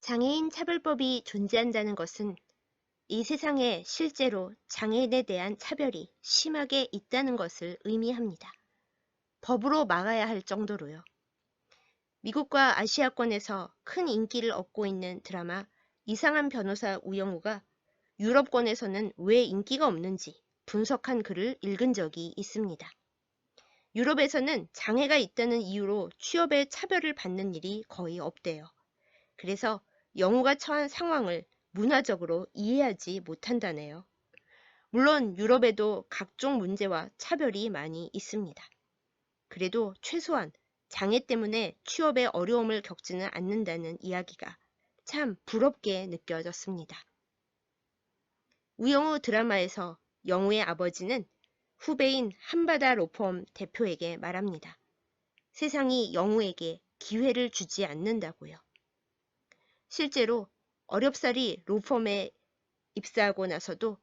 장애인 차별법이 존재한다는 것은 이 세상에 실제로 장애인에 대한 차별이 심하게 있다는 것을 의미합니다. 법으로 막아야 할 정도로요. 미국과 아시아권에서 큰 인기를 얻고 있는 드라마 이상한 변호사 우영우가 유럽권에서는 왜 인기가 없는지 분석한 글을 읽은 적이 있습니다. 유럽에서는 장애가 있다는 이유로 취업에 차별을 받는 일이 거의 없대요. 그래서 영우가 처한 상황을 문화적으로 이해하지 못한다네요. 물론 유럽에도 각종 문제와 차별이 많이 있습니다. 그래도 최소한 장애 때문에 취업에 어려움을 겪지는 않는다는 이야기가 참 부럽게 느껴졌습니다. 우영우 드라마에서 영우의 아버지는 후배인 한바다 로펌 대표에게 말합니다. 세상이 영우에게 기회를 주지 않는다고요. 실제로 어렵사리 로펌에 입사하고 나서도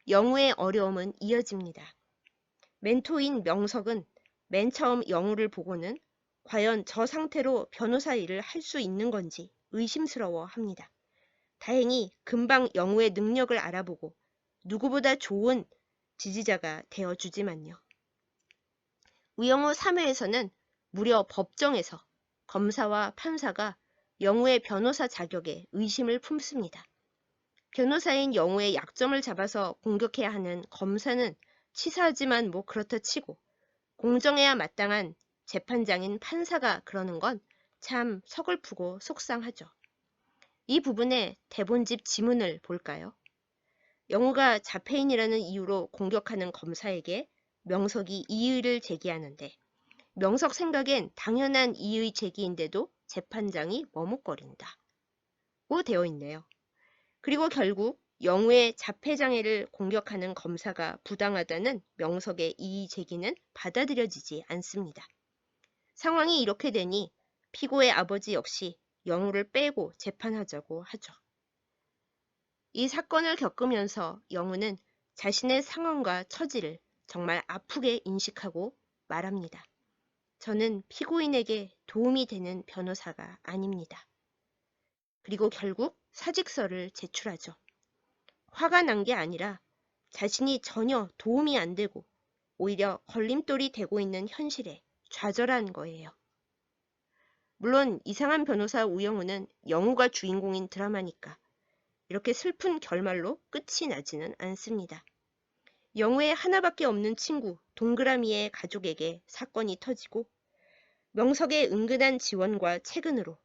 영우의 어려움은 이어집니다. 멘토인 명석은 맨 처음 영우를 보고는 과연 저 상태로 변호사 일을 할 수 있는 건지 의심스러워 합니다. 다행히 금방 영우의 능력을 알아보고 누구보다 좋은 지지자가 되어주지만요. 우영우 3회에서는 무려 법정에서 검사와 판사가 영우의 변호사 자격에 의심을 품습니다. 변호사인 영우의 약점을 잡아서 공격해야 하는 검사는 치사하지만 뭐 그렇다 치고 공정해야 마땅한 재판장인 판사가 그러는 건 참 서글프고 속상하죠. 이 부분의 대본집 지문을 볼까요? 영우가 자폐인이라는 이유로 공격하는 검사에게 명석이 이의를 제기하는데 명석 생각엔 당연한 이의 제기인데도 재판장이 머뭇거린다. 고 되어 있네요. 그리고 결국 영우의 자폐장애를 공격하는 검사가 부당하다는 명석의 이의 제기는 받아들여지지 않습니다. 상황이 이렇게 되니 피고의 아버지 역시 영우를 빼고 재판하자고 하죠. 이 사건을 겪으면서 영우는 자신의 상황과 처지를 정말 아프게 인식하고 말합니다. 저는 피고인에게 도움이 되는 변호사가 아닙니다. 그리고 결국 사직서를 제출하죠. 화가 난 게 아니라 자신이 전혀 도움이 안 되고 오히려 걸림돌이 되고 있는 현실에 좌절한 거예요. 물론 이상한 변호사 우영우는 영우가 주인공인 드라마니까 이렇게 슬픈 결말로 끝이 나지는 않습니다. 영우의 하나밖에 없는 친구 동그라미의 가족에게 사건이 터지고 명석의 은근한 지원과 채근으로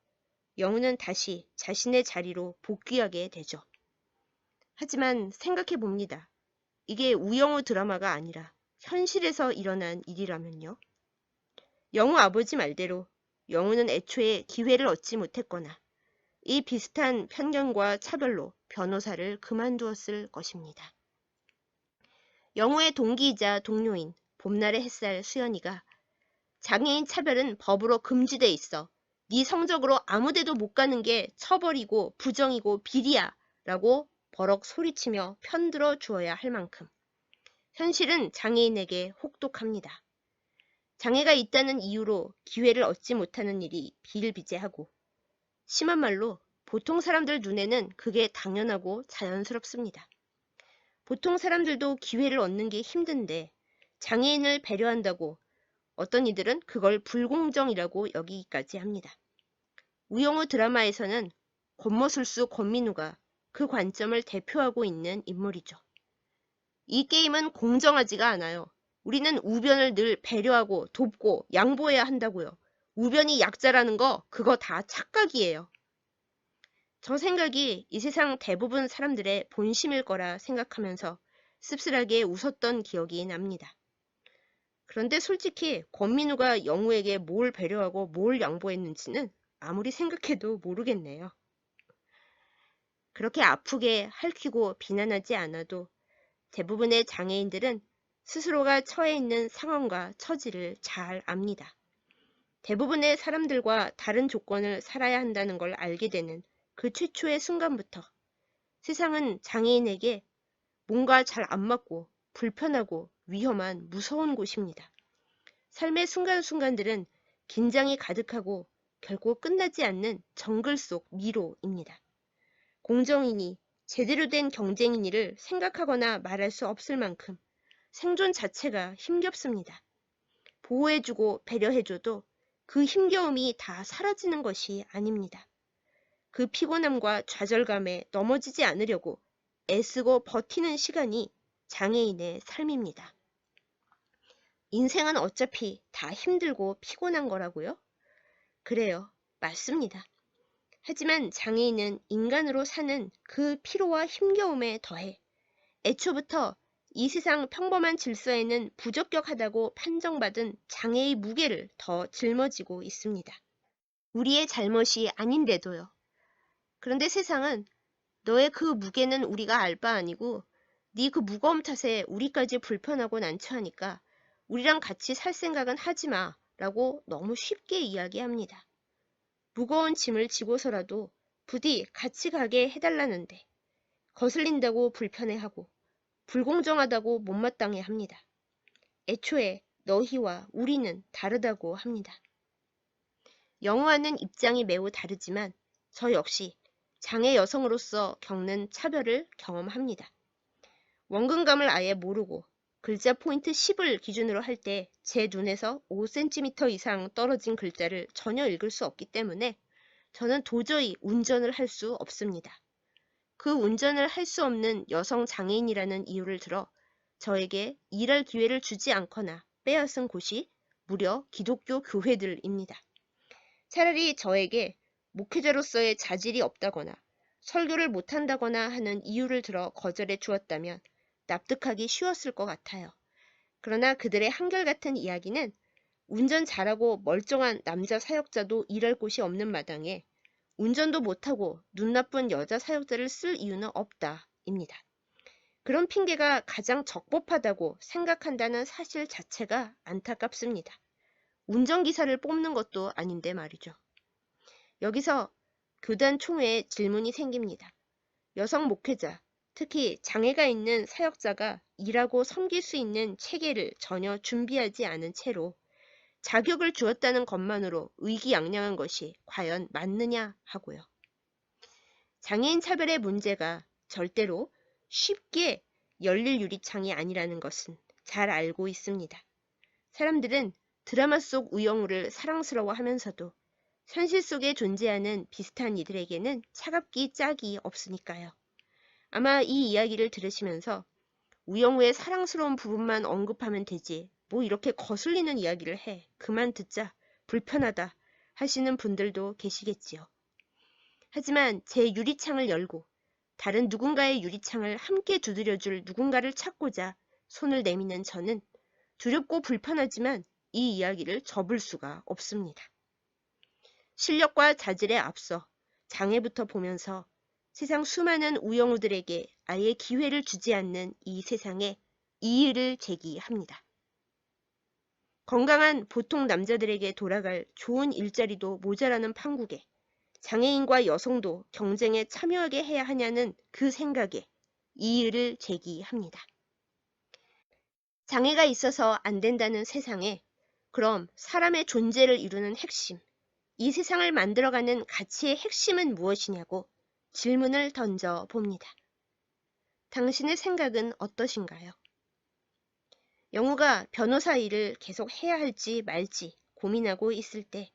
영우는 다시 자신의 자리로 복귀하게 되죠. 하지만 생각해 봅니다. 이게 우영우 드라마가 아니라 현실에서 일어난 일이라면요. 영우 아버지 말대로 영우는 애초에 기회를 얻지 못했거나 이 비슷한 편견과 차별로 변호사를 그만두었을 것입니다. 영우의 동기이자 동료인 봄날의 햇살 수연이가 장애인 차별은 법으로 금지돼 있어. 네 성적으로 아무데도 못 가는 게 처벌이고 부정이고 비리야 라고 버럭 소리치며 편들어 주어야 할 만큼 현실은 장애인에게 혹독합니다. 장애가 있다는 이유로 기회를 얻지 못하는 일이 비일비재하고 심한 말로 보통 사람들 눈에는 그게 당연하고 자연스럽습니다. 보통 사람들도 기회를 얻는 게 힘든데 장애인을 배려한다고 어떤 이들은 그걸 불공정이라고 여기기까지 합니다. 우영우 드라마에서는 권모술수 권민우가 그 관점을 대표하고 있는 인물이죠. 이 게임은 공정하지가 않아요. 우리는 우변을 늘 배려하고 돕고 양보해야 한다고요. 우변이 약자라는 거 그거 다 착각이에요. 저 생각이 이 세상 대부분 사람들의 본심일 거라 생각하면서 씁쓸하게 웃었던 기억이 납니다. 그런데 솔직히 권민우가 영우에게 뭘 배려하고 뭘 양보했는지는 아무리 생각해도 모르겠네요. 그렇게 아프게 핥히고 비난하지 않아도 대부분의 장애인들은 스스로가 처해 있는 상황과 처지를 잘 압니다. 대부분의 사람들과 다른 조건을 살아야 한다는 걸 알게 되는 그 최초의 순간부터 세상은 장애인에게 뭔가 잘 안 맞고 불편하고 위험한 무서운 곳입니다. 삶의 순간순간들은 긴장이 가득하고 결코 끝나지 않는 정글 속 미로입니다. 공정이니 제대로 된 경쟁이니를 생각하거나 말할 수 없을 만큼 생존 자체가 힘겹습니다. 보호해주고 배려해줘도 그 힘겨움이 다 사라지는 것이 아닙니다. 그 피곤함과 좌절감에 넘어지지 않으려고 애쓰고 버티는 시간이 장애인의 삶입니다. 인생은 어차피 다 힘들고 피곤한 거라고요? 그래요. 맞습니다. 하지만 장애인은 인간으로 사는 그 피로와 힘겨움에 더해 애초부터 이 세상 평범한 질서에는 부적격하다고 판정받은 장애의 무게를 더 짊어지고 있습니다. 우리의 잘못이 아닌데도요. 그런데 세상은 너의 그 무게는 우리가 알 바 아니고 네 그 무거움 탓에 우리까지 불편하고 난처하니까 우리랑 같이 살 생각은 하지 마 라고 너무 쉽게 이야기합니다. 무거운 짐을 지고서라도 부디 같이 가게 해달라는데 거슬린다고 불편해하고 불공정하다고 못마땅해 합니다. 애초에 너희와 우리는 다르다고 합니다. 영우와는 입장이 매우 다르지만 저 역시 장애 여성으로서 겪는 차별을 경험합니다. 원근감을 아예 모르고 글자 포인트 10을 기준으로 할 때 제 눈에서 5cm 이상 떨어진 글자를 전혀 읽을 수 없기 때문에 저는 도저히 운전을 할 수 없습니다. 그 운전을 할 수 없는 여성 장애인이라는 이유를 들어 저에게 일할 기회를 주지 않거나 빼앗은 곳이 무려 기독교 교회들입니다. 차라리 저에게 목회자로서의 자질이 없다거나 설교를 못한다거나 하는 이유를 들어 거절해 주었다면 납득하기 쉬웠을 것 같아요. 그러나 그들의 한결같은 이야기는 운전 잘하고 멀쩡한 남자 사역자도 일할 곳이 없는 마당에 운전도 못하고 눈 나쁜 여자 사역자를 쓸 이유는 없다입니다. 그런 핑계가 가장 적법하다고 생각한다는 사실 자체가 안타깝습니다. 운전기사를 뽑는 것도 아닌데 말이죠. 여기서 교단 총회에 질문이 생깁니다. 여성 목회자, 특히 장애가 있는 사역자가 일하고 섬길 수 있는 체계를 전혀 준비하지 않은 채로 자격을 주었다는 것만으로 의기양양한 것이 과연 맞느냐 하고요. 장애인 차별의 문제가 절대로 쉽게 열릴 유리창이 아니라는 것은 잘 알고 있습니다. 사람들은 드라마 속 우영우를 사랑스러워하면서도 현실 속에 존재하는 비슷한 이들에게는 차갑기 짝이 없으니까요. 아마 이 이야기를 들으시면서 우영우의 사랑스러운 부분만 언급하면 되지 뭐 이렇게 거슬리는 이야기를 해 그만 듣자 불편하다 하시는 분들도 계시겠지요. 하지만 제 유리창을 열고 다른 누군가의 유리창을 함께 두드려줄 누군가를 찾고자 손을 내미는 저는 두렵고 불편하지만 이 이야기를 접을 수가 없습니다. 실력과 자질에 앞서 장애부터 보면서 세상 수많은 우영우들에게 아예 기회를 주지 않는 이 세상에 이의를 제기합니다. 건강한 보통 남자들에게 돌아갈 좋은 일자리도 모자라는 판국에 장애인과 여성도 경쟁에 참여하게 해야 하냐는 그 생각에 이의를 제기합니다. 장애가 있어서 안 된다는 세상에 그럼 사람의 존재를 이루는 핵심, 이 세상을 만들어가는 가치의 핵심은 무엇이냐고 질문을 던져 봅니다. 당신의 생각은 어떠신가요? 영우가 변호사 일을 계속 해야 할지 말지 고민하고 있을 때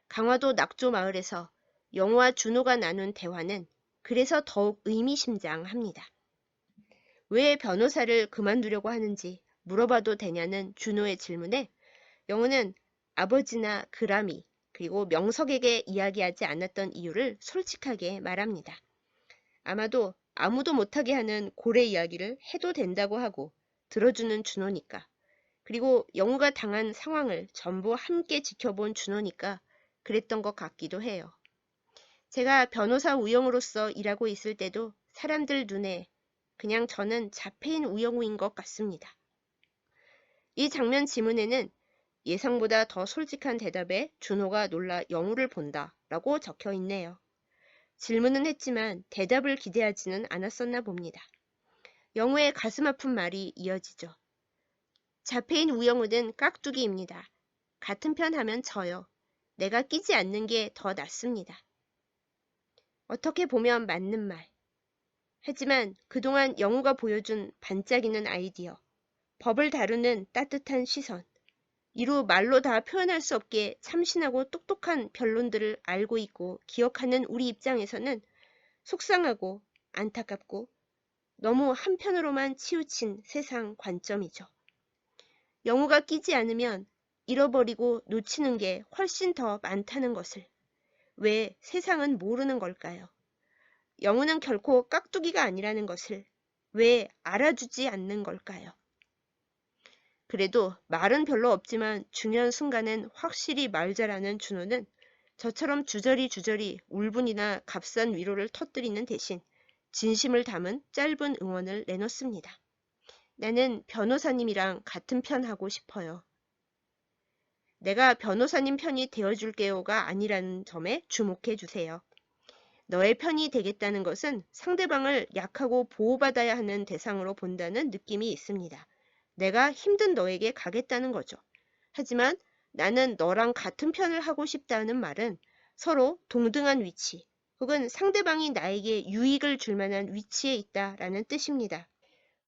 강화도 낙조 마을에서 영우와 준호가 나눈 대화는 그래서 더욱 의미심장합니다. 왜 변호사를 그만두려고 하는지 물어봐도 되냐는 준호의 질문에 영우는 아버지나 그람이 그리고 명석에게 이야기하지 않았던 이유를 솔직하게 말합니다. 아마도 아무도 못하게 하는 고래 이야기를 해도 된다고 하고 들어주는 준호니까. 그리고 영우가 당한 상황을 전부 함께 지켜본 준호니까 그랬던 것 같기도 해요. 제가 변호사 우영우로서 일하고 있을 때도 사람들 눈에 그냥 저는 자폐인 우영우인 것 같습니다. 이 장면 지문에는 예상보다 더 솔직한 대답에 준호가 놀라 영우를 본다 라고 적혀 있네요. 질문은 했지만 대답을 기대하지는 않았었나 봅니다. 영우의 가슴 아픈 말이 이어지죠. 자폐인 우영우는 깍두기입니다. 같은 편 하면 져요. 내가 끼지 않는 게 더 낫습니다. 어떻게 보면 맞는 말. 하지만 그동안 영우가 보여준 반짝이는 아이디어, 법을 다루는 따뜻한 시선, 이루 말로 다 표현할 수 없게 참신하고 똑똑한 변론들을 알고 있고 기억하는 우리 입장에서는 속상하고 안타깝고 너무 한편으로만 치우친 세상 관점이죠. 영우가 끼지 않으면 잃어버리고 놓치는 게 훨씬 더 많다는 것을 왜 세상은 모르는 걸까요? 영우는 결코 깍두기가 아니라는 것을 왜 알아주지 않는 걸까요? 그래도 말은 별로 없지만 중요한 순간엔 확실히 말 잘하는 준호는 저처럼 주저리 울분이나 값싼 위로를 터뜨리는 대신 진심을 담은 짧은 응원을 내놓습니다. 나는 변호사님이랑 같은 편 하고 싶어요. 내가 변호사님 편이 되어줄게요가 아니라는 점에 주목해 주세요. 너의 편이 되겠다는 것은 상대방을 약하고 보호받아야 하는 대상으로 본다는 느낌이 있습니다. 내가 힘든 너에게 가겠다는 거죠. 하지만 나는 너랑 같은 편을 하고 싶다는 말은 서로 동등한 위치 혹은 상대방이 나에게 유익을 줄 만한 위치에 있다라는 뜻입니다.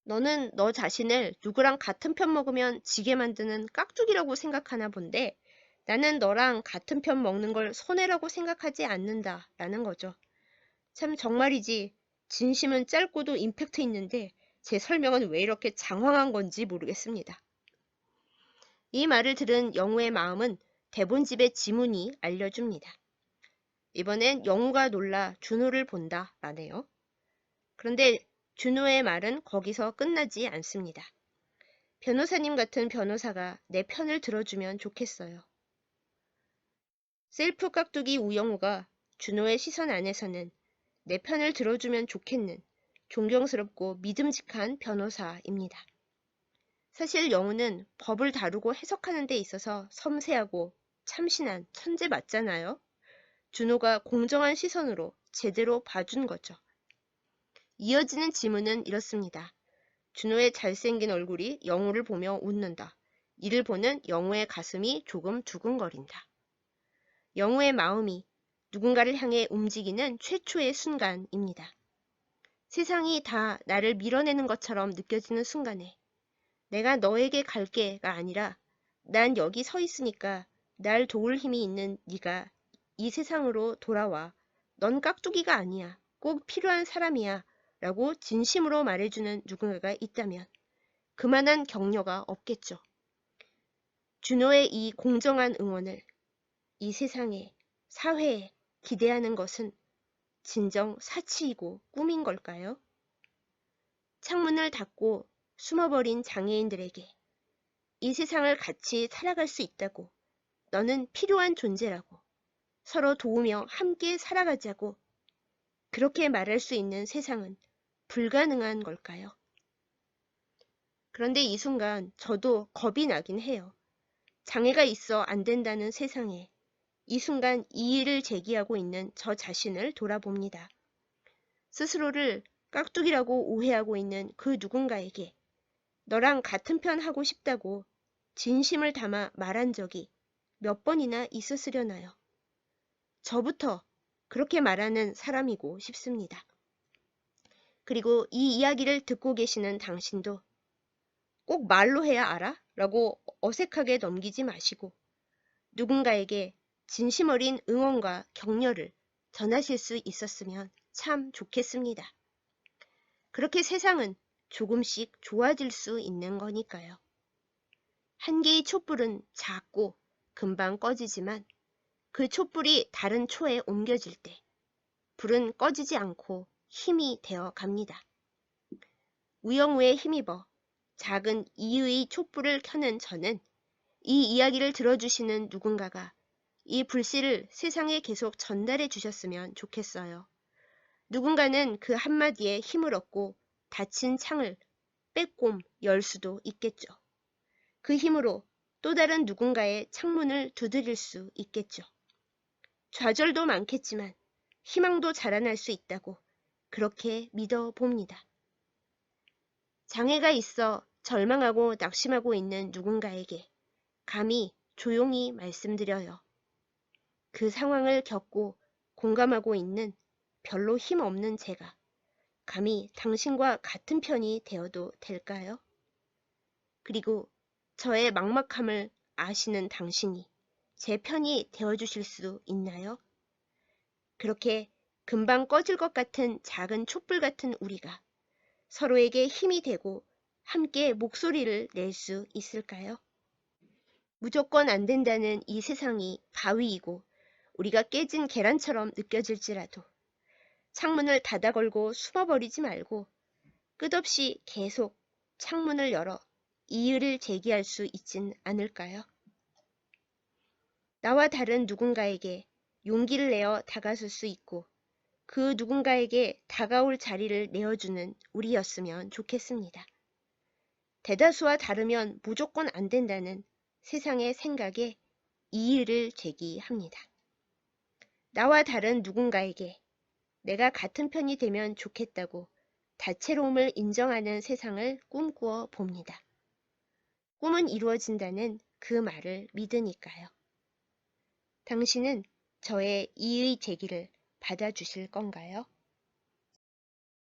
너는 너 자신을 누구랑 같은 편 먹으면 지게 만드는 깍두기라고 생각하나 본데 나는 너랑 같은 편 먹는 걸 손해라고 생각하지 않는다라는 거죠. 참 정말이지 진심은 짧고도 임팩트 있는데 제 설명은 왜 이렇게 장황한 건지 모르겠습니다. 이 말을 들은 영우의 마음은 대본집의 지문이 알려줍니다. 이번엔 영우가 놀라 준호를 본다 라네요. 그런데 준호의 말은 거기서 끝나지 않습니다. 변호사님 같은 변호사가 내 편을 들어주면 좋겠어요. 셀프 깍두기 우영우가 준호의 시선 안에서는 내 편을 들어주면 좋겠는 존경스럽고 믿음직한 변호사입니다. 사실 영우는 법을 다루고 해석하는 데 있어서 섬세하고 참신한 천재 맞잖아요. 준호가 공정한 시선으로 제대로 봐준 거죠. 이어지는 지문은 이렇습니다. 준호의 잘생긴 얼굴이 영우를 보며 웃는다. 이를 보는 영우의 가슴이 조금 두근거린다. 영우의 마음이 누군가를 향해 움직이는 최초의 순간입니다. 세상이 다 나를 밀어내는 것처럼 느껴지는 순간에 내가 너에게 갈게가 아니라 난 여기 서 있으니까 날 도울 힘이 있는 네가 이 세상으로 돌아와. 넌 깍두기가 아니야. 꼭 필요한 사람이야. 라고 진심으로 말해주는 누군가가 있다면 그만한 격려가 없겠죠. 준호의 이 공정한 응원을 이 세상에, 사회에 기대하는 것은 진정 사치이고 꿈인 걸까요? 창문을 닫고 숨어버린 장애인들에게 이 세상을 같이 살아갈 수 있다고, 너는 필요한 존재라고, 서로 도우며 함께 살아가자고, 그렇게 말할 수 있는 세상은 불가능한 걸까요? 그런데 이 순간 저도 겁이 나긴 해요. 장애가 있어 안 된다는 세상에 이 순간 이의를 제기하고 있는 저 자신을 돌아봅니다. 스스로를 깍두기라고 오해하고 있는 그 누군가에게 너랑 같은 편 하고 싶다고 진심을 담아 말한 적이 몇 번이나 있었으려나요? 저부터 그렇게 말하는 사람이고 싶습니다. 그리고 이 이야기를 듣고 계시는 당신도 꼭 말로 해야 알아? 라고 어색하게 넘기지 마시고 누군가에게 진심 어린 응원과 격려를 전하실 수 있었으면 참 좋겠습니다. 그렇게 세상은 조금씩 좋아질 수 있는 거니까요. 한 개의 촛불은 작고 금방 꺼지지만 그 촛불이 다른 초에 옮겨질 때 불은 꺼지지 않고 힘이 되어 갑니다. 우영우에 힘입어 작은 이유의 촛불을 켜는 저는 이 이야기를 들어주시는 누군가가 이 불씨를 세상에 계속 전달해 주셨으면 좋겠어요. 누군가는 그 한마디에 힘을 얻고 닫힌 창을 빼꼼 열 수도 있겠죠. 그 힘으로 또 다른 누군가의 창문을 두드릴 수 있겠죠. 좌절도 많겠지만 희망도 자라날 수 있다고 그렇게 믿어봅니다. 장애가 있어 절망하고 낙심하고 있는 누군가에게 감히 조용히 말씀드려요. 그 상황을 겪고 공감하고 있는 별로 힘없는 제가 감히 당신과 같은 편이 되어도 될까요? 그리고 저의 막막함을 아시는 당신이 제 편이 되어주실 수 있나요? 그렇게 금방 꺼질 것 같은 작은 촛불 같은 우리가 서로에게 힘이 되고 함께 목소리를 낼 수 있을까요? 무조건 안 된다는 이 세상이 바위이고 우리가 깨진 계란처럼 느껴질지라도 창문을 닫아 걸고 숨어버리지 말고 끝없이 계속 창문을 열어 이의를 제기할 수 있진 않을까요? 나와 다른 누군가에게 용기를 내어 다가설 수 있고 그 누군가에게 다가올 자리를 내어주는 우리였으면 좋겠습니다. 대다수와 다르면 무조건 안 된다는 세상의 생각에 이의를 제기합니다. 나와 다른 누군가에게 내가 같은 편이 되면 좋겠다고 다채로움을 인정하는 세상을 꿈꾸어 봅니다. 꿈은 이루어진다는 그 말을 믿으니까요. 당신은 저의 이의 제기를 받아주실 건가요?